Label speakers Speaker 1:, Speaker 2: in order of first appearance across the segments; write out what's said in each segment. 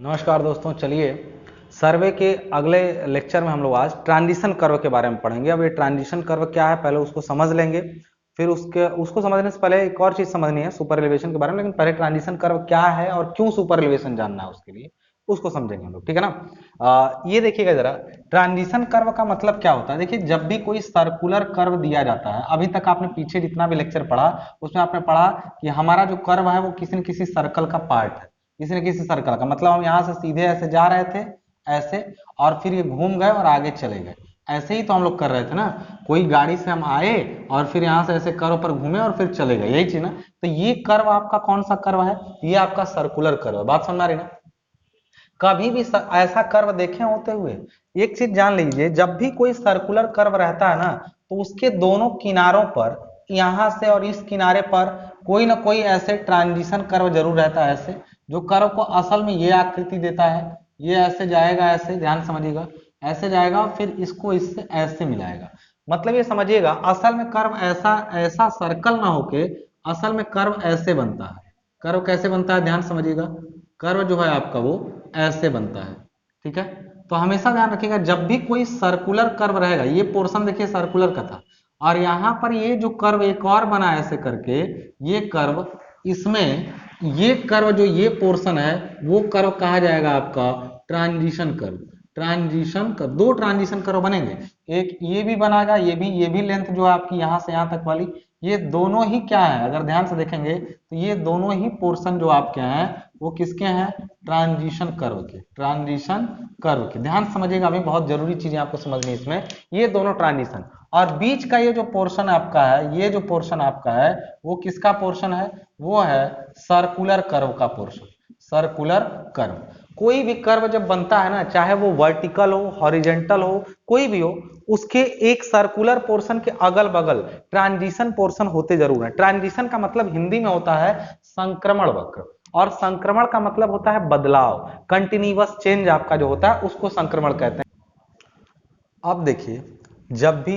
Speaker 1: नमस्कार दोस्तों, चलिए सर्वे के अगले लेक्चर में हम लोग आज ट्रांजिशन कर्व के बारे में पढ़ेंगे। अब ये ट्रांजिशन कर्व क्या है पहले उसको समझ लेंगे, फिर उसको समझने से पहले एक और चीज समझनी है सुपर एलिवेशन के बारे में। लेकिन पहले ट्रांजिशन कर्व क्या है और क्यों सुपर एलिवेशन जानना है उसके लिए उसको समझेंगे हम लोग, ठीक है ना। ये देखिएगा जरा, ट्रांजिशन कर्व का मतलब क्या होता है। देखिए, जब भी कोई सर्कुलर कर्व दिया जाता है, अभी तक आपने पीछे जितना भी लेक्चर पढ़ा उसमें आपने पढ़ा कि हमारा जो कर्व है वो किसी न किसी सर्कल का पार्ट है, किसी न किसी सर्कल का। मतलब हम यहाँ से सीधे ऐसे जा रहे थे ऐसे, और फिर ये घूम गए और आगे चले गए। ऐसे ही तो हम लोग कर रहे थे ना, कोई गाड़ी से हम आए और फिर यहाँ से ऐसे कर्व पर घूमे और फिर चले गए, यही चीज ना। तो ये कर्व आपका कौन सा कर्व है? ये आपका सर्कुलर कर्व है। बात समझ रही ना? कभी भी ऐसा कर्व देखे होते हुए? एक चीज जान लीजिए, जब भी कोई सर्कुलर कर्व रहता है ना, तो उसके दोनों किनारों पर, यहां से और इस किनारे पर कोई ना कोई ऐसे ट्रांजिशन कर्व जरूर रहता है, ऐसे जो कर्व को असल में ये आकृति देता है। ये ऐसे जाएगा, ऐसे ध्यान समझिएगा, ऐसे जाएगा, फिर इसको इससे ऐसे मिलाएगा। मतलब ये समझिएगा, असल में कर्व ऐसा ऐसा सर्कल ना होके असल में कर्व ऐसे बनता है। कर्व कैसे बनता है ध्यान समझिएगा, कर्व जो है आपका वो ऐसे बनता है, ठीक है। तो हमेशा ध्यान रखिएगा, जब भी कोई सर्कुलर कर्व रहेगा, ये पोर्शन देखिए सर्कुलर का था, और यहाँ पर ये जो कर्व एक और बना ऐसे करके, ये कर्व, इसमें ये कर्व जो ये पोर्शन है वो कर्व कहा जाएगा आपका ट्रांजिशन कर्व। ट्रांजिशन कर्व, दो ट्रांजिशन कर्व बनेंगे, एक ये भी बनेगा, ये भी लेंथ जो है आपकी यहाँ से यहाँ तक वाली, ये दोनों ही क्या है, अगर ध्यान से देखेंगे तो ये दोनों ही पोर्शन जो आपके हैं वो किसके हैं? ट्रांजिशन कर्व के। ट्रांजिशन कर्व के, ध्यान समझिएगा, अभी बहुत जरूरी चीजें आपको समझनी इसमें। ये दोनों ट्रांजिशन, और बीच का ये जो पोर्शन आपका है, ये जो पोर्शन आपका है वो किसका पोर्शन है? वो है सर्कुलर कर्व का पोर्शन। सर्कुलर कर्व, कोई भी कर्व जब बनता है ना, चाहे वो वर्टिकल हो, हॉरिजेंटल हो, कोई भी हो, उसके एक सर्कुलर पोर्शन के अगल बगल ट्रांजिशन पोर्शन होते जरूर है। ट्रांजिशन का मतलब हिंदी में होता है संक्रमण वक्र, और संक्रमण का मतलब होता है बदलाव, कंटिन्यूअस चेंज आपका जो होता है उसको संक्रमण कहते हैं। अब देखिए, जब भी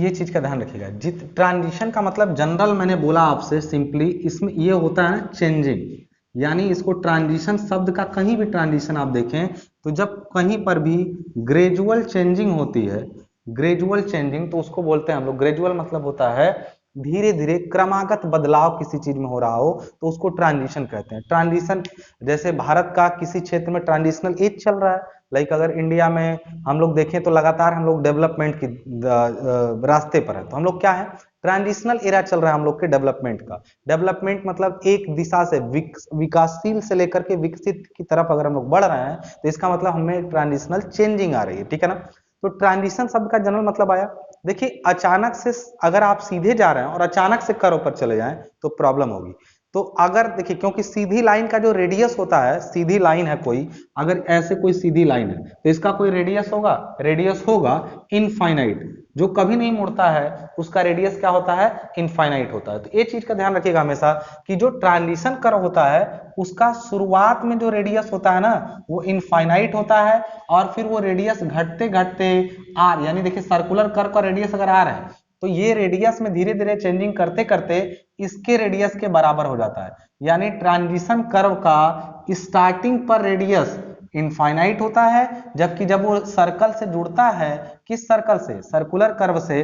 Speaker 1: ये चीज का ध्यान रखिएगा, जित ट्रांजिशन का मतलब जनरल मैंने बोला आपसे सिंपली, इसमें ये होता है चेंजिंग, यानी इसको ट्रांजिशन शब्द का कहीं भी ट्रांजिशन आप देखें तो जब कहीं पर भी ग्रेजुअल चेंजिंग होती है, ग्रेजुअल चेंजिंग तो उसको बोलते हैं हम लोग, ग्रेजुअल मतलब होता है धीरे धीरे क्रमागत बदलाव किसी चीज में हो रहा हो तो उसको ट्रांजिशन कहते हैं। ट्रांजिशन, जैसे भारत का किसी क्षेत्र में ट्रांजिशनल एज चल रहा है, लाइक अगर इंडिया में हम लोग देखें तो लगातार हम लोग डेवलपमेंट की रास्ते पर है, तो हम लोग क्या है, ट्रांजिशनल एरा चल रहा है हम लोग के डेवलपमेंट का। डेवलपमेंट मतलब एक दिशा से विकासशील से लेकर के विकसित की तरफ अगर हम लोग बढ़ रहे हैं तो इसका मतलब हमें ट्रांजिशनल चेंजिंग आ रही है, ठीक है ना। तो ट्रांजिशन शब्द का जनरल मतलब आया। देखिए, अचानक से अगर आप सीधे जा रहे हैं और अचानक से कर्व पर चले जाएं तो प्रॉब्लम होगी। तो अगर देखिए, क्योंकि सीधी लाइन का जो रेडियस होता है, सीधी लाइन है कोई, अगर ऐसे कोई सीधी लाइन है तो इसका कोई रेडियस होगा? रेडियस होगा इनफाइनाइट, जो कभी नहीं मुड़ता है उसका रेडियस क्या होता है? इनफाइनाइट होता है। तो ये चीज का ध्यान रखिएगा हमेशा कि जो ट्रांजिशन कर्व होता है उसका शुरुआत में जो रेडियस होता है ना वो इनफाइनाइट होता है, और फिर वो रेडियस घटते घटते आर, यानी देखिए सर्कुलर कर्व का रेडियस अगर आर है तो ये रेडियस में धीरे धीरे चेंजिंग करते करते इसके रेडियस के बराबर हो जाता है। यानी ट्रांजिशन कर्व का स्टार्टिंग पर रेडियस इनफाइनाइट होता है, जबकि जब वो सर्कल से जुड़ता है, किस सर्कल से? सर्कुलर कर्व से,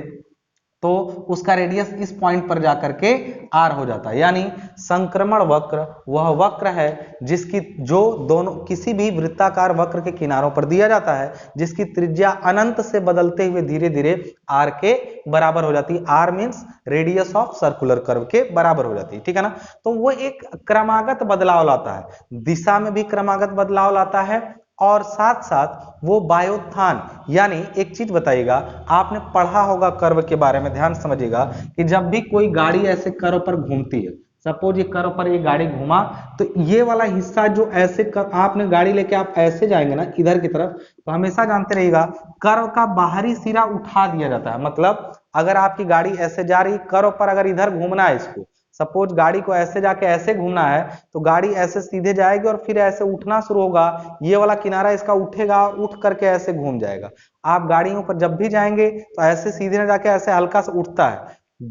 Speaker 1: तो उसका रेडियस इस पॉइंट पर जाकर के आर हो जाता है। यानी संक्रमण वक्र वह वक्र है जिसकी, जो दोनों किसी भी वृत्ताकार वक्र के किनारों पर दिया जाता है, जिसकी त्रिज्या अनंत से बदलते हुए धीरे धीरे आर के बराबर हो जाती है। R means radius of circular curve के बराबर हो जाती है, ठीक है ना। तो वो एक क्रमागत बदलाव लाता है, दिशा में भी क्रमागत बदलाव लाता है, और साथ साथ वो वायुत्थान, यानी एक चीज बताइएगा, आपने पढ़ा होगा कर्व के बारे में, ध्यान समझिएगा कि जब भी कोई गाड़ी ऐसे कर्व पर घूमती है, सपोज ये कर्व पर ये गाड़ी घूमा, तो ये वाला हिस्सा जो ऐसे आपने गाड़ी लेके आप ऐसे जाएंगे ना इधर की तरफ, तो हमेशा जानते रहिएगा कर्व का बाहरी सिरा उठा दिया जाता है। मतलब अगर आपकी गाड़ी ऐसे जा रही, कर्व पर अगर इधर घूमना है, इसको सपोज गाड़ी को ऐसे जाके ऐसे घूमना है, तो गाड़ी ऐसे सीधे जाएगी और फिर ऐसे उठना शुरू होगा, ये वाला किनारा इसका उठेगा, उठ करके ऐसे घूम जाएगा। आप गाड़ियों पर जब भी जाएंगे तो ऐसे सीधे ना जाके ऐसे हल्का सा उठता है,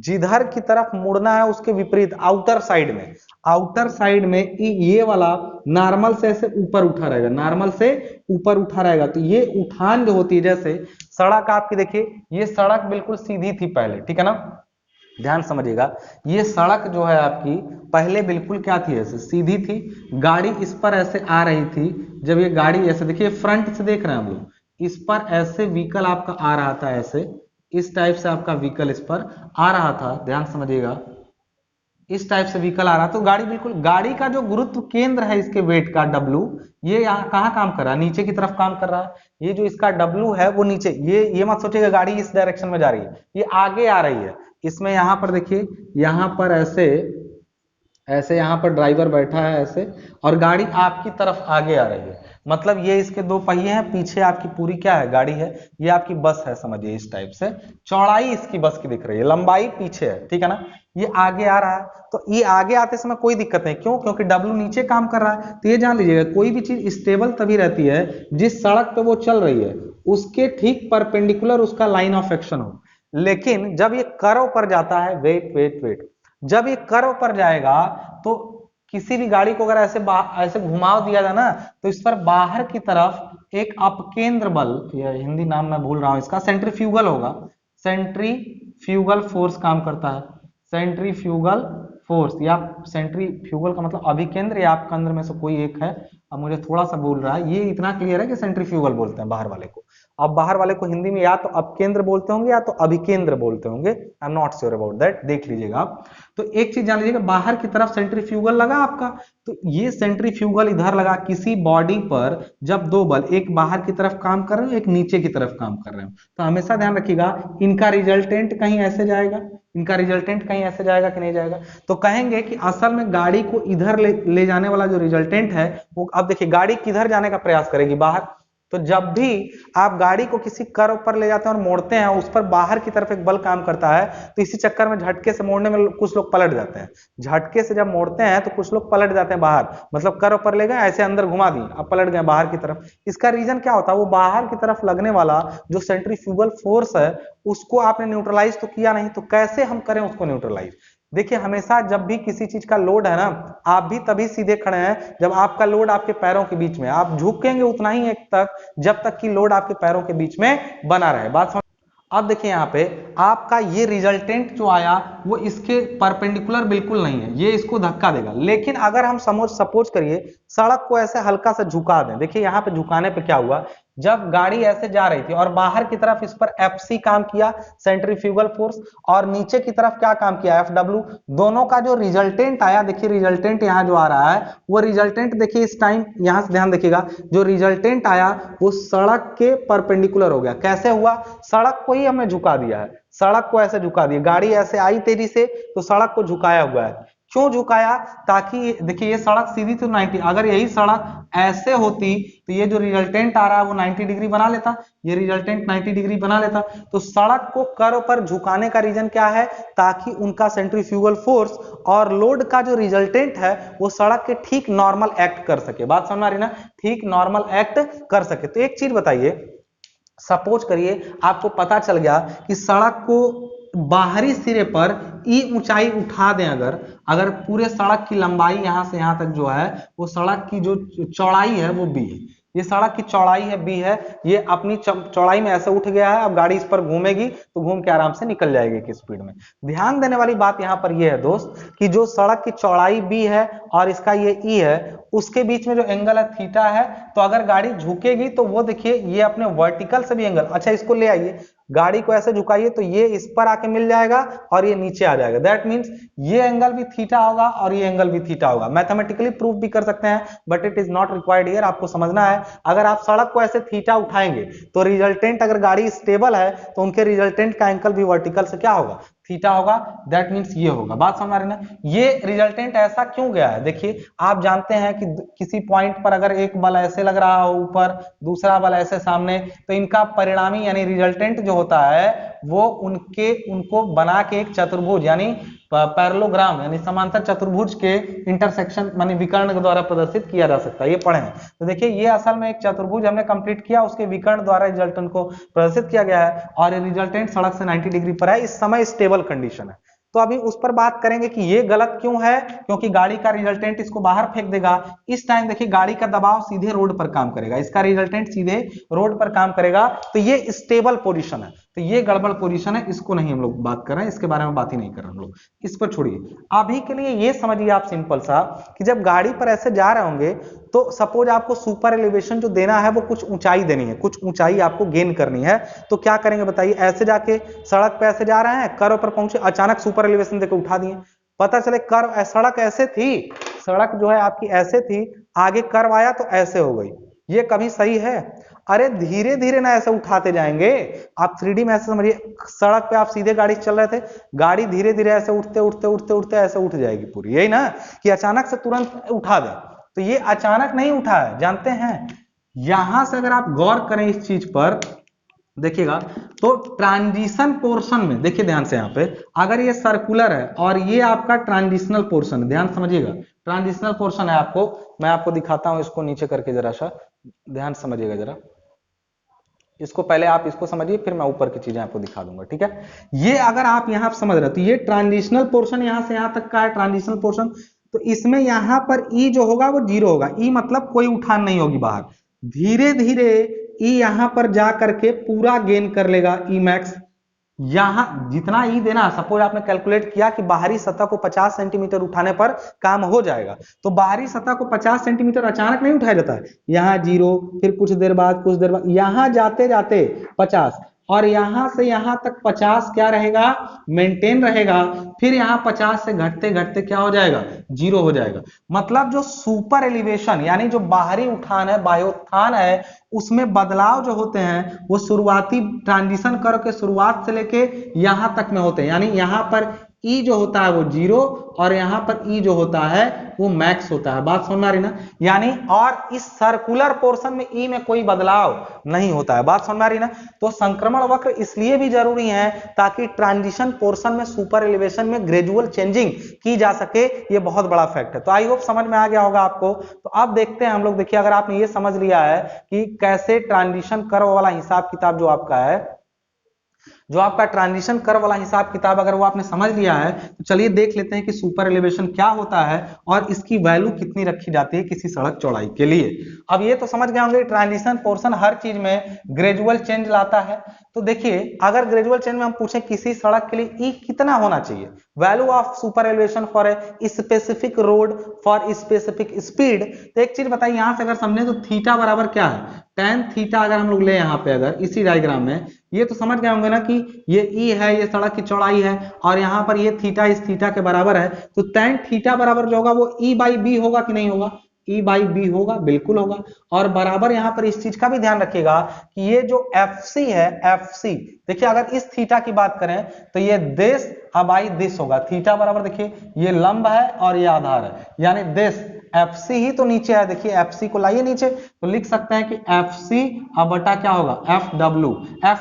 Speaker 1: जिधर की तरफ मुड़ना है उसके विपरीत आउटर साइड में, आउटर साइड में ये वाला नॉर्मल से ऐसे ऊपर उठा रहेगा, नॉर्मल से ऊपर उठा रहेगा। तो ये उठान जो होती है, जैसे सड़क आपकी देखिए, ये सड़क बिल्कुल सीधी थी पहले, ठीक है ना, ध्यान समझिएगा, ये सड़क जो है आपकी पहले बिल्कुल क्या थी, ऐसे सीधी थी, गाड़ी इस पर ऐसे आ रही थी। जब ये गाड़ी ऐसे देखिए फ्रंट से देख रहे हैं हम लोग, इस पर ऐसे व्हीकल आपका आ रहा था, ऐसे इस टाइप से आपका व्हीकल इस पर आ रहा था, ध्यान समझिएगा, इस टाइप से व्हीकल आ रहा, तो गाड़ी बिल्कुल, गाड़ी का जो गुरुत्व केंद्र है इसके वेट का डब्लू, ये यहाँ कहाँ काम कर रहा है, नीचे की तरफ काम कर रहा है। ये जो इसका डब्लू है वो नीचे, ये मत सोचिएगा गाड़ी इस डायरेक्शन में जा रही है, ये आगे आ रही है। इसमें यहाँ पर देखिए, यहाँ पर ऐसे ऐसे यहाँ पर ड्राइवर बैठा है ऐसे, और गाड़ी आपकी तरफ आगे आ रही है, मतलब ये इसके दो पहिए हैं, पीछे आपकी पूरी क्या है, गाड़ी है, ये आपकी बस है, समझिए इस टाइप से। चौड़ाई इसकी बस की दिख रही है, लंबाई पीछे है, ठीक है ना, ये आगे आ रहा है। तो ये आगे आते समय कोई दिक्कत नहीं, क्यों, क्योंकि डब्लू नीचे काम कर रहा है। तो ये जान लीजिएगा, कोई भी चीज स्टेबल तभी रहती है जिस सड़क पे वो चल रही है उसके ठीक परपेंडिकुलर उसका लाइन ऑफ एक्शन हो। लेकिन जब ये कर्व पर जाता है, वेट वेट वेट, जब ये कर्व पर जाएगा तो किसी भी गाड़ी को अगर ऐसे ऐसे घुमाव दिया जाए ना, तो इस पर बाहर की तरफ एक अपकेंद्र बल, या हिंदी नाम मैं भूल रहा हूं इसका, सेंट्रीफ्यूगल होगा, सेंट्रीफ्यूगल फोर्स काम करता है, सेंट्रीफ्यूगल फोर्स, या सेंट्रीफ्यूगल का मतलब अभिकेंद्र या अपकेंद्र में से कोई एक है, अब मुझे थोड़ा सा भूल रहा है, ये इतना क्लियर है कि सेंट्रीफ्यूगल बोलते हैं बाहर वाले को। अब बाहर वाले को हिंदी में या तो अपकेंद्र बोलते होंगे या तो अभिकेंद्र बोलते होंगे, I am not sure about that, देख लीजिएगा आप। तो एक चीज जान लीजिएगा, बाहर की तरफ सेंट्रीफ्यूगल लगा आपका, तो ये सेंट्रीफ्यूगल इधर लगा, किसी बॉडी पर जब दो बल, एक बाहर की तरफ काम कर रहे हैं, एक नीचे की तरफ काम कर रहे हैं, तो हमेशा ध्यान रखिएगा इनका रिजल्टेंट कहीं ऐसे जाएगा, इनका रिजल्टेंट कहीं ऐसे जाएगा कि नहीं जाएगा। तो कहेंगे कि असल में गाड़ी को इधर ले जाने वाला जो रिजल्टेंट है वो, अब देखिए गाड़ी किधर जाने का प्रयास करेगी, बाहर। तो जब भी आप गाड़ी को किसी कर्व पर ले जाते हैं और मोड़ते हैं, उस पर बाहर की तरफ एक बल काम करता है, तो इसी चक्कर में झटके से मोड़ने में कुछ लोग पलट जाते हैं। झटके से जब मोड़ते हैं तो कुछ लोग पलट जाते हैं बाहर, मतलब कर्व पर ले गए, ऐसे अंदर घुमा दी, अब पलट गए बाहर की तरफ। इसका रीजन क्या होता है, वो बाहर की तरफ लगने वाला जो सेंट्रीफ्यूगल फोर्स है उसको आपने न्यूट्रलाइज तो किया नहीं, तो कैसे हम करें उसको न्यूट्रलाइज। देखिए हमेशा जब भी किसी चीज का लोड है ना, आप भी तभी सीधे खड़े हैं जब आपका लोड आपके पैरों के बीच में, आप झुकेंगे उतना ही एक तक जब तक कि लोड आपके पैरों के बीच में बना रहे, बात समझ। अब देखिए यहाँ पे आपका ये रिजल्टेंट जो आया वो इसके परपेंडिकुलर बिल्कुल नहीं है, ये इसको धक्का देगा। लेकिन अगर हम सपोज करिए सड़क को ऐसे हल्का सा झुका दें, देखिए यहाँ पे झुकाने पे क्या हुआ, जब गाड़ी ऐसे जा रही थी और बाहर की तरफ इस पर एफसी काम किया, सेंट्रीफ्यूगल फोर्स, और नीचे की तरफ क्या काम किया, एफडब्ल्यू, दोनों का जो रिजल्टेंट आया, देखिए रिजल्टेंट यहाँ जो आ रहा है वो रिजल्टेंट देखिए इस टाइम यहां से ध्यान देखिएगा, जो रिजल्टेंट आया वो सड़क के परपेंडिकुलर हो गया। कैसे हुआ, सड़क को ही हमने झुका दिया है, सड़क को ऐसे झुका दिया, गाड़ी ऐसे आई तेजी से तो सड़क को झुकाया हुआ है। क्यों झुकाया, ताकि देखिए ये सड़क सीधी थी 90, अगर यही सड़क ऐसे होती तो ये जो रिजल्टेंट आ रहा है वो 90 डिग्री बना लेता, ये रिजल्टेंट 90 डिग्री बना लेता। तो सड़क को कर्व पर झुकाने का रीजन क्या है, ताकि उनका सेंट्रीफ्यूगल फोर्स और लोड का जो रिजल्टेंट है वो सड़क के ठीक नॉर्मल एक्ट कर सके, बात समझ आ रही ना, ठीक नॉर्मल एक्ट कर सके। तो एक चीज बताइए, सपोज करिए आपको पता चल गया कि सड़क को बाहरी सिरे पर ई ऊंचाई उठा दें, अगर पूरे सड़क की लंबाई यहां से यहां तक जो है वो सड़क की जो चौड़ाई है वो बी है, ये सड़क की चौड़ाई है बी है, ये अपनी चौड़ाई में ऐसे उठ गया है, अब गाड़ी इस पर घूमेगी तो घूम के आराम से निकल जाएगी की स्पीड में। ध्यान देने वाली बात यहां पर यह है दोस्त कि जो सड़क की चौड़ाई बी है और इसका ये ई है, उसके बीच में जो एंगल है थीटा है, तो अगर गाड़ी झुकेगी तो वो देखिए ये अपने वर्टिकल से भी एंगल, अच्छा इसको ले आइए, गाड़ी को ऐसे झुकाइए तो ये इस पर आके मिल जाएगा और ये नीचे आ जाएगा, दैट मींस ये एंगल भी थीटा होगा और ये एंगल भी थीटा होगा। मैथमेटिकली प्रूफ भी कर सकते हैं but it is not required here, आपको समझना है। अगर आप सड़क को ऐसे थीटा उठाएंगे तो रिजल्टेंट, अगर गाड़ी स्टेबल है तो उनके रिजल्टेंट का एंगल भी वर्टिकल से क्या होगा, थीटा होगा, दैट मींस ये होगा, बात समझ आ रही ना। ये रिजल्टेंट ऐसा क्यों गया है, देखिए आप जानते हैं कि किसी पॉइंट पर अगर एक बल ऐसे लग रहा हो ऊपर, दूसरा बल ऐसे सामने, तो इनका परिणामी यानी रिजल्टेंट जो होता है वो उनको बना के एक चतुर्भुज यानी पैरेललोग्राम यानी समांतर चतुर्भुज के इंटरसेक्शन माने विकर्ण के द्वारा प्रदर्शित किया जा सकता है। ये पढ़े हैं। तो देखिए ये असल में एक चतुर्भुज हमने कंप्लीट किया, उसके विकर्ण द्वारा रिजल्टेंट को प्रदर्शित किया गया है और रिजल्टेंट सड़क से 90 डिग्री पर है, इस समय स्टेबल कंडीशन है। तो अभी उस पर बात करेंगे कि ये गलत क्यों है, क्योंकि गाड़ी का रिजल्टेंट इसको बाहर फेंक देगा। इस टाइम देखिए गाड़ी का दबाव सीधे रोड पर काम करेगा, इसका रिजल्टेंट सीधे रोड पर काम करेगा, तो ये स्टेबल पोजीशन है। तो ये गड़बड़ पोजीशन है, इसको नहीं हम लोग बात कर रहे हैं, इसके बारे में बात ही नहीं कर रहे हम लोग, इस पर छोड़िए। अभी के लिए ये समझिए आप सिंपल सा कि जब गाड़ी पर ऐसे जा रहे होंगे तो सपोज आपको सुपर एलिवेशन जो देना है वो कुछ ऊंचाई देनी है, कुछ ऊंचाई आपको गेन करनी है, तो क्या करेंगे बताइए। ऐसे जाके सड़क पे ऐसे जा रहे हैं, कर्व पर पहुंचे, अचानक सुपर एलिवेशन देकर उठा दिए, पता चले कर्व सड़क ऐसे थी, सड़क जो है आपकी ऐसे थी, आगे कर्व आया तो ऐसे हो गई, ये कभी सही है? अरे धीरे धीरे ना ऐसे उठाते जाएंगे आप। 3D में ऐसे समझिए, सड़क पे आप सीधे गाड़ी चल रहे थे, गाड़ी धीरे धीरे ऐसे उठते उठते उठते उठते ऐसे उठ जाएगी पूरी, यही ना कि अचानक से तुरंत उठा दे। तो ये अचानक नहीं उठा है, जानते हैं। यहां से अगर आप गौर करें इस चीज पर देखिएगा तो ट्रांजिशन पोर्शन में देखिए ध्यान से, यहाँ पे अगर ये सर्कुलर है और ये आपका ट्रांजिशनल पोर्शन, ध्यान समझिएगा, ट्रांजिशनल पोर्शन है, आपको मैं आपको दिखाता हूं इसको नीचे करके, जरा सा ध्यान समझिएगा जरा इसको, पहले आप इसको समझिए फिर मैं ऊपर की चीजें आपको दिखा दूंगा, ठीक है। ये अगर आप यहां समझ रहे हो तो ये ट्रांजिशनल पोर्शन यहां से यहां तक का है ट्रांजिशनल पोर्शन, तो इसमें यहां पर ई जो होगा वो 0 होगा, ई मतलब कोई उठान नहीं होगी बाहर। धीरे धीरे ई यहां पर जा करके पूरा गेन कर लेगा, ई मैक्स यहां जितना ई देना, सपोज आपने कैलकुलेट किया कि बाहरी सतह को 50 सेंटीमीटर उठाने पर काम हो जाएगा, तो बाहरी सतह को 50 सेंटीमीटर अचानक नहीं उठाया जाता है, यहां 0, फिर कुछ देर बाद यहां जाते जाते 50, और यहां से यहां तक 50 क्या रहेगा, मेंटेन रहेगा, फिर यहां 50 से घटते घटते क्या हो जाएगा, 0 हो जाएगा। मतलब जो सुपर एलिवेशन यानी जो बाहरी उठान है, बाह्योत्थान है, उसमें बदलाव जो होते हैं वो शुरुआती ट्रांजिशन कर्व के शुरुआत से लेके यहां तक में होते हैं, यानी यहां पर ई जो होता है वो 0 और यहां पर ई जो होता है वो मैक्स होता है। बात समझ में आ रही ना, यानी और इस सर्कुलर पोर्शन में ई में कोई बदलाव नहीं होता है। बात समझ में आ रही ना। तो संक्रमण वक्र इसलिए भी जरूरी है ताकि ट्रांजिशन पोर्शन में सुपर एलिवेशन में ग्रेजुअल चेंजिंग की जा सके, ये बहुत बड़ा फैक्ट है। तो आई होप समझ में आ गया होगा आपको। तो अब देखते हैं हम लोग, देखिए अगर आपने ये समझ लिया है कि कैसे ट्रांजिशन कर्व वाला हिसाब किताब जो आपका है, जो आपका ट्रांजिशन कर्व वाला हिसाब किताब अगर वो आपने समझ लिया है, तो चलिए देख लेते हैं कि सुपर एलिवेशन क्या होता है और इसकी वैल्यू कितनी रखी जाती है किसी सड़क चौड़ाई के लिए। अब ये तो समझ गए होंगे ट्रांजिशन पोर्शन हर चीज में ग्रेजुअल चेंज लाता है। तो देखिए अगर ग्रेजुअल चेंज में हम पूछे किसी सड़क के लिए ई कितना होना चाहिए, value of super elevation for a specific road for specific speed, तो एक चीज बताइए यहां से अगर समझे तो थीटा बराबर क्या है, tan थीटा अगर हम लोग ले यहाँ पे अगर इसी डायग्राम में, ये तो समझ गए होंगे ना कि ये ई है, ये सड़क की चौड़ाई है और यहाँ पर ये थीटा इस थीटा के बराबर है, तो tan थीटा बराबर जो होगा वो ई बाई बी होगा कि नहीं होगा, ई बाई बी होगा, बिल्कुल होगा। और बराबर यहाँ पर इस चीज का भी ध्यान रखिएगा कि ये जो एफ सी है, एफ सी देखिए अगर इस थीटा की बात करें तो ये दिस बाई दिस होगा, थीटा बराबर देखिए ये लंब है और ये आधार है, यानी दिस एफ सी ही तो नीचे है, देखिए एफ सी को लाइए नीचे तो लिख सकते हैं कि एफ सी अब बटा क्या होगा एफ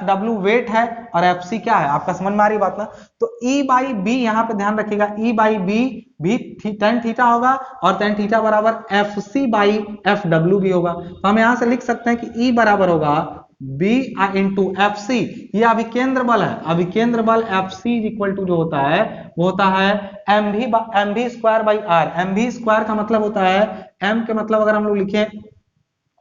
Speaker 1: डब्ल्यू वेट है और एफ सी क्या है, आपका समझ में आ रही बात ना। तो ई बाई बी यहाँ पे ध्यान रखिएगा, ई बाई बी भी tan थीटा होगा और tan थीटा बराबर F C by F W भी होगा। तो हम यहां से लिख सकते हैं कि ई बराबर होगा बी इंटू एफ सी, ये अभिकेंद्र बल है, अभिकेंद्र बल एफ सी इक्वल टू जो होता है वो होता है एम भी स्क्वायर बाई आर। एम भी स्क्वायर का मतलब होता है, एम के मतलब अगर हम लोग लिखे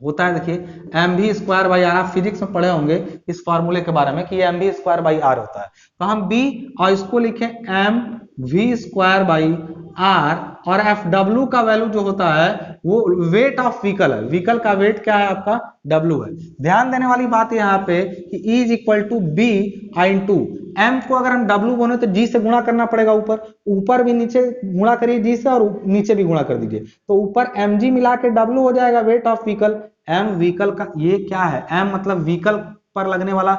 Speaker 1: होता है, देखिए एम भी स्क्वायर बाई आर, आप फिजिक्स में पढ़े होंगे इस फॉर्मूले के बारे में कि एम भी स्क्वायर बाई आर होता है। तो हम बी और इसको लिखे M V square by R और एफ डब्ल्यू का वैल्यू जो होता है वो वेट ऑफ व्हीकल है, व्हीकल का वेट क्या है आपका डब्ल्यू है। ध्यान देने वाली बात यहाँ पे कि E is equal to B I into M को अगर हम डब्ल्यू बोले तो जी से गुणा करना पड़ेगा, ऊपर भी नीचे गुणा करिए जी से और नीचे भी गुणा कर दीजिए, तो ऊपर एम जी मिला के डब्ल्यू हो जाएगा weight of vehicle. M vehicle का ये क्या है, एम मतलब व्हीकल पर लगने वाला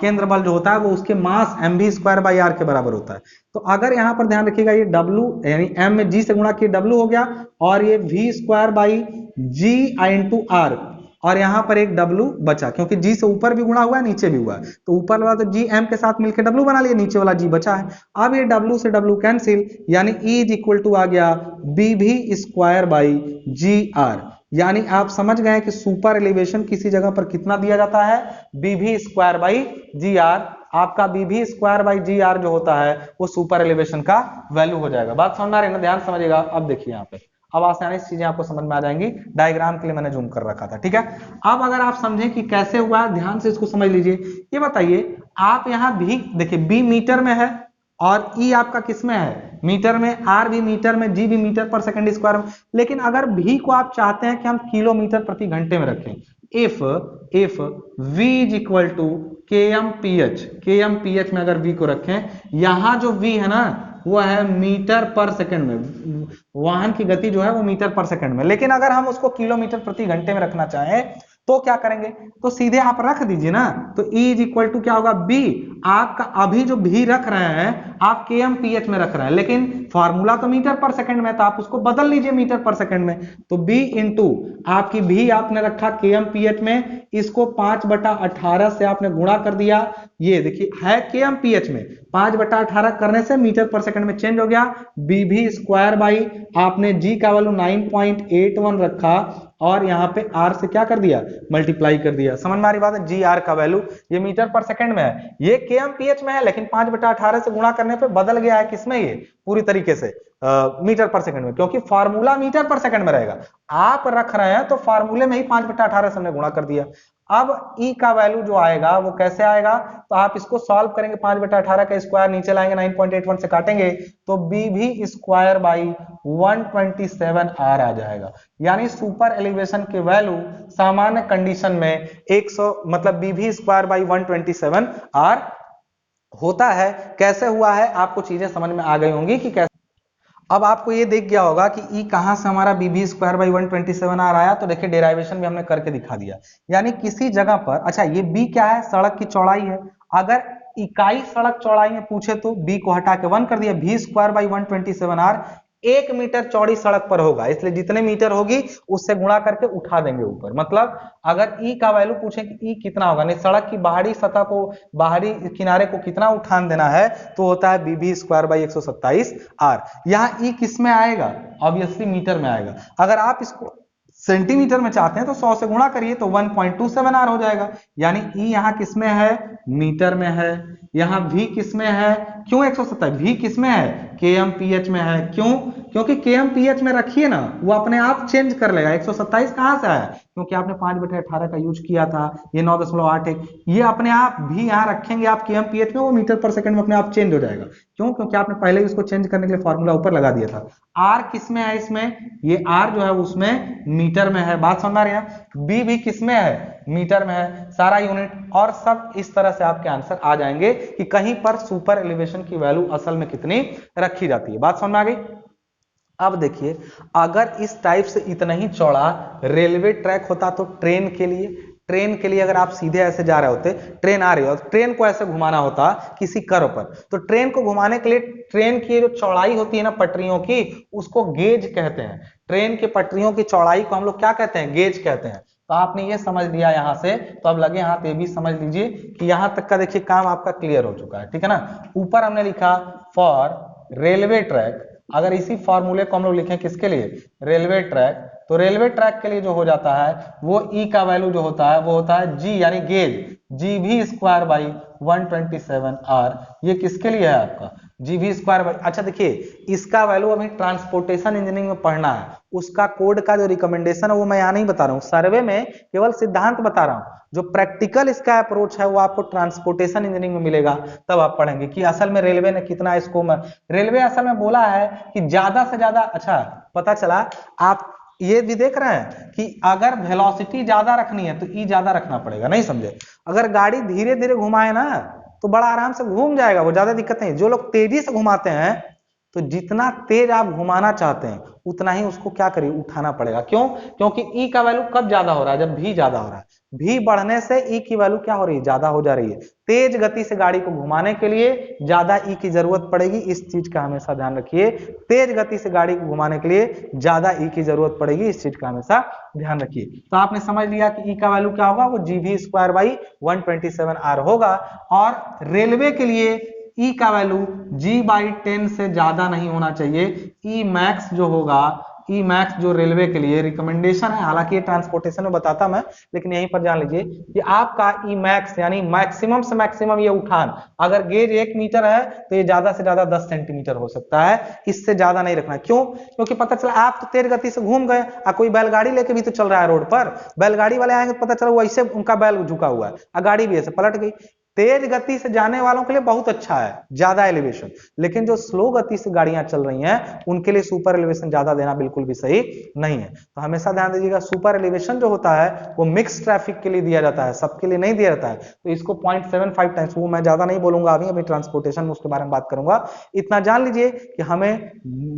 Speaker 1: केंद्र बल जो होता है वो उसके मास एम भी स्क्वायर बाई आर के बराबर होता है। तो अगर यहाँ पर ध्यान रखिएगा ये डब्ल्यू यानी एम में जी से गुणा किए डब्ल्यू हो गया और ये V square by G I into R, और यहाँ पर एक W बचा, क्योंकि G से ऊपर भी गुणा हुआ है नीचे भी हुआ है, तो ऊपर वाला तो G M के साथ मिलकर W बना लिया, नीचे वाला G बचा है। अब ये W से W कैंसिल, यानी E इज इक्वल टू आ गया BV स्क्वायर बाई GR। यानी आप समझ गए कि सुपर एलिवेशन किसी जगह पर कितना दिया जाता है, BV स्क्वायर बाई GR। आपका BV स्क्वायर बाई GR जो होता है वो सुपर एलिवेशन का वैल्यू हो जाएगा। बात समझ में आ रही है ना, ध्यान समझिएगा। अब देखिए यहाँ पे अब आसानी से चीजें आपको समझ में आ जाएंगी, डायग्राम के लिए मैंने जूम कर रखा था, ठीक है। अब अगर आप समझें कि कैसे हुआ, ध्यान से इसको समझ लीजिए। ये बताइए, आप यहाँ भी देखिए, बी मीटर में है और ई आपका किस में है, मीटर में, आर भी मीटर में, जी भी मीटर पर सेकंड स्क्वायर में। लेकिन अगर भी को आप चाहते हैं कि हम किलोमीटर प्रति घंटे में रखें, if v is equal to kmph में अगर v को रखें, यहां जो v है ना वो है मीटर पर सेकंड में, वाहन की गति जो है वो मीटर पर सेकंड में। लेकिन अगर हम उसको किलोमीटर प्रति घंटे में रखना चाहें तो क्या करेंगे, तो सीधे आप रख दीजिए ना, तो E इज इक्वल टू क्या होगा, B। आपका अभी जो भी रख रहे हैं आप kmph में रख रहे हैं, लेकिन फॉर्मूला तो मीटर पर सेकंड में, तो आप उसको बदल लीजिए मीटर पर सेकंड में। तो B इंटू आपकी भी आपने रखा kmph में, इसको 5/18 से आपने गुणा कर दिया। ये देखिए है kmph में, 5/18 करने से मीटर पर सेकंड में चेंज हो गया। BV स्क्वायर बाई आपने G का वैल्यू 9.81 रखा और यहाँ पे R से क्या कर दिया, मल्टीप्लाई कर दिया। समझ में आ रही बात है, GR का वैल्यू ये मीटर पर सेकंड में है, ये kmph में है, लेकिन 5/18 से गुणा करने पे बदल गया है किसमें, ये पूरी तरीके से मीटर पर सेकंड में, क्योंकि फार्मूला मीटर पर सेकंड में रहेगा। आप रख रहे हैं तो फार्मूले में ही 5/18 से हमने गुणा कर दिया। अब E का वैल्यू जो आएगा वो कैसे आएगा, तो आप इसको सॉल्व करेंगे, 5/18 का स्क्वायर नीचे लाएंगे, 9.81 से काटेंगे तो BV स्क्वायर बाई 127 R आ जाएगा। यानी सुपर एलिवेशन के वैल्यू सामान्य कंडीशन में 100 मतलब BV स्क्वायर बाई 127 R होता है। कैसे हुआ है आपको चीजें समझ में आ गई होंगी कि कैसे। अब आपको ये देख गया होगा कि E कहां से हमारा BV स्क्वायर बाई 127 R आया, तो देखिए डेराइवेशन भी हमने करके दिखा दिया। यानी किसी जगह पर, अच्छा ये B क्या है, सड़क की चौड़ाई है। अगर इकाई सड़क चौड़ाई में पूछे तो B को हटा के 1 कर दिया, V square by 127 R 1 metre चौड़ी सड़क पर होगा, इसलिए जितने मीटर होगी उससे गुणा करके उठा देंगे ऊपर। मतलब अगर E का वैल्यू पूछे कि E कितना होगा, नहीं सड़क की बाहरी सतह को, बाहरी किनारे को कितना उठान देना है, तो होता है BV स्क्वायर बाई 127 R। यहाँ E किस में आएगा, ऑब्वियसली मीटर में आएगा। अगर आप इसको सेंटीमीटर में चाहते हैं तो 100 से गुणा करिए तो 1.27 R हो जाएगा। यानी E यहाँ किस में है, मीटर में है। यहाँ V किस में है, क्यों 127, V किस में है, kmph में है। क्यों, क्योंकि kmph में रखिए ना वो अपने आप चेंज कर लेगा। 127 कहां से आया, क्योंकि आपने 5/18 का यूज किया था, ये 9.81, ये अपने आप भी यहाँ रखेंगे आप kmph में, वो मीटर पर सेकंड में अपने आप चेंज हो जाएगा। क्यों, क्योंकि आपने पहले ही उसको चेंज करने के लिए फॉर्मूला ऊपर लगा दिया था। R किस में है, इसमें ये R जो है उसमें मीटर में है। बात समझ रहे हैं, B भी किस में है, मीटर में है। सारा यूनिट और सब इस तरह से आपके आंसर आ जाएंगे कि कहीं पर सुपर एलिवेशन की वैल्यू असल में कितनी रखी जाती है। बात समझ में आ गई। अब देखिए, अगर इस टाइप से इतना ही चौड़ा रेलवे ट्रैक होता तो ट्रेन के लिए अगर आप सीधे ऐसे जा रहे होते, ट्रेन आ रही है और ट्रेन को ऐसे घुमाना होता किसी कर्व पर, तो ट्रेन को घुमाने के लिए ट्रेन की जो चौड़ाई होती है ना पटरियों की, उसको गेज कहते हैं। ट्रेन की पटरियों की चौड़ाई को हम लोग क्या कहते हैं, गेज कहते हैं। तो आपने ये समझ लिया यहां से, तो अब लगे हाथ ये भी समझ लीजिए कि यहां तक का देखिए काम आपका क्लियर हो चुका है, ठीक है ना। ऊपर हमने लिखा फॉर रेलवे ट्रैक, अगर इसी फॉर्मूले को हम लोग लिखें किसके लिए, रेलवे ट्रैक, तो रेलवे ट्रैक के लिए जो हो जाता है वो E का वैल्यू जो होता है वो होता है G यानी gauge, GV square by 127 R। ये किसके लिए है आपका, GV स्क्वायर बाई। अच्छा देखिए, इसका वैल्यू अभी ट्रांसपोर्टेशन इंजीनियरिंग में पढ़ना है, उसका कोड का जो रिकमेंडेशन है वो मैं यहाँ नहीं बता रहा हूँ, सर्वे में केवल सिद्धांत बता रहा हूँ। जो प्रैक्टिकल इसका अप्रोच है वो आपको ट्रांसपोर्टेशन इंजीनियरिंग में मिलेगा, तब आप पढ़ेंगे कि असल में रेलवे ने कितना इसको रेलवे असल में बोला है कि ज्यादा से ज्यादा। अच्छा पता चला, आप ये भी देख रहे हैं कि अगर वेलोसिटी ज्यादा रखनी है तो E ज्यादा रखना पड़ेगा, नहीं समझे। अगर गाड़ी धीरे धीरे घुमाए ना तो बड़ा आराम से घूम जाएगा, वो ज्यादा दिक्कत नहीं। जो लोग तेजी से घुमाते हैं तो जितना तेज आप घुमाना चाहते हैं उतना ही उसको क्या करिए, उठाना पड़ेगा। क्यों? क्योंकि ई का वैल्यू कब ज्यादा हो रहा है, जब भी ज्यादा हो रहा है। भी बढ़ने से ई की वैल्यू क्या हो रही है, ज्यादा हो जा रही है। तेज गति से गाड़ी को घुमाने के लिए ज्यादा ई की जरूरत पड़ेगी, इस चीज का हमेशा ध्यान रखिए। तेज गति से गाड़ी को घुमाने के लिए ज्यादा ई की जरूरत पड़ेगी, इस चीज का हमेशा ध्यान रखिए। तो आपने समझ लिया कि ई का वैल्यू क्या होगा, वो जीवी स्क्वायर बाई 127R होगा। और रेलवे के लिए ई का वैल्यू G/10 से ज्यादा नहीं होना चाहिए। ई मैक्स जो होगा, ई मैक्स जो रेलवे के लिए रिकमेंडेशन है, हालांकि ये ट्रांसपोर्टेशन में बताता मैं, लेकिन यहीं पर जान लीजिए कि आपका ई मैक्स यानी मैक्सिमम से मैक्सिमम ये उठान, अगर गेज 1 मीटर है तो ये ज्यादा से ज्यादा 10 सेंटीमीटर हो सकता है, इससे ज्यादा नहीं रखना। क्यों? क्योंकि पता चला आप तो तेज गति से घूम गए, कोई बैलगाड़ी लेके भी तो चल रहा है रोड पर, बैलगाड़ी वाले आएंगे तो पता चला वैसे उनका बैल झुका हुआ है, गाड़ी भी ऐसे पलट गई। तेज गति से जाने वालों के लिए बहुत अच्छा है ज्यादा एलिवेशन, लेकिन जो स्लो गति से गाड़ियां चल रही हैं उनके लिए सुपर एलिवेशन ज्यादा देना बिल्कुल भी सही नहीं है। तो हमेशा ध्यान दीजिएगा, सुपर एलिवेशन जो होता है वो मिक्स ट्रैफिक के लिए दिया जाता है, सबके लिए नहीं दिया जाता है। तो इसको 0.75 टाइम्स, वो मैं ज्यादा नहीं बोलूंगा, अभी ट्रांसपोर्टेशन में उसके बारे में बात करूंगा। इतना जान लीजिए कि हमें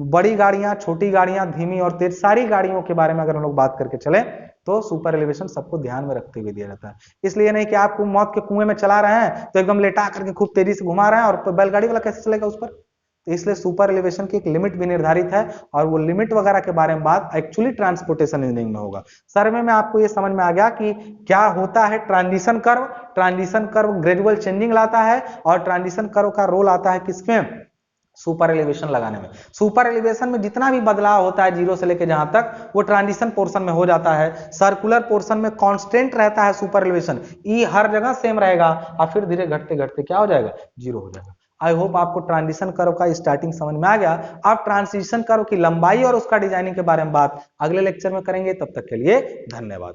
Speaker 1: बड़ी गाड़ियां, छोटी गाड़ियां, धीमी और तेज, सारी गाड़ियों के बारे में अगर हम लोग बात करके चले तो सुपर एलिवेशन सबको ध्यान में रखते हुए दिया जाता है। इसलिए नहीं कि आपको मौत के कुएं में चला रहे हैं तो एकदम लेटा करके खूब तेजी से घुमा रहे हैं, और बैलगाड़ी वाला कैसे चलेगा उस पर। तो इसलिए सुपर एलिवेशन की एक लिमिट भी निर्धारित है, और वो लिमिट वगैरह के बारे में बात एक्चुअली ट्रांसपोर्टेशन इंजीनियरिंग में होगा। सर्वे में आपको ये समझ में आ गया कि क्या होता है transition curve. Transition curve gradual changing लाता है, और ट्रांजिशन कर्व का रोल आता है किसमें, सुपर एलिवेशन लगाने में। सुपर एलिवेशन में जितना भी बदलाव होता है जीरो से लेकर जहां तक, वो ट्रांजिशन पोर्शन में हो जाता है। सर्कुलर पोर्शन में कांस्टेंट रहता है सुपर एलिवेशन, ई हर जगह सेम रहेगा, और फिर धीरे घटते घटते क्या हो जाएगा, जीरो हो जाएगा। आई होप आपको ट्रांजिशन कर्व का स्टार्टिंग समझ में आ गया। अब ट्रांजिशन कर्व की लंबाई और उसका डिजाइनिंग के बारे में बात अगले लेक्चर में करेंगे। तब तक के लिए धन्यवाद।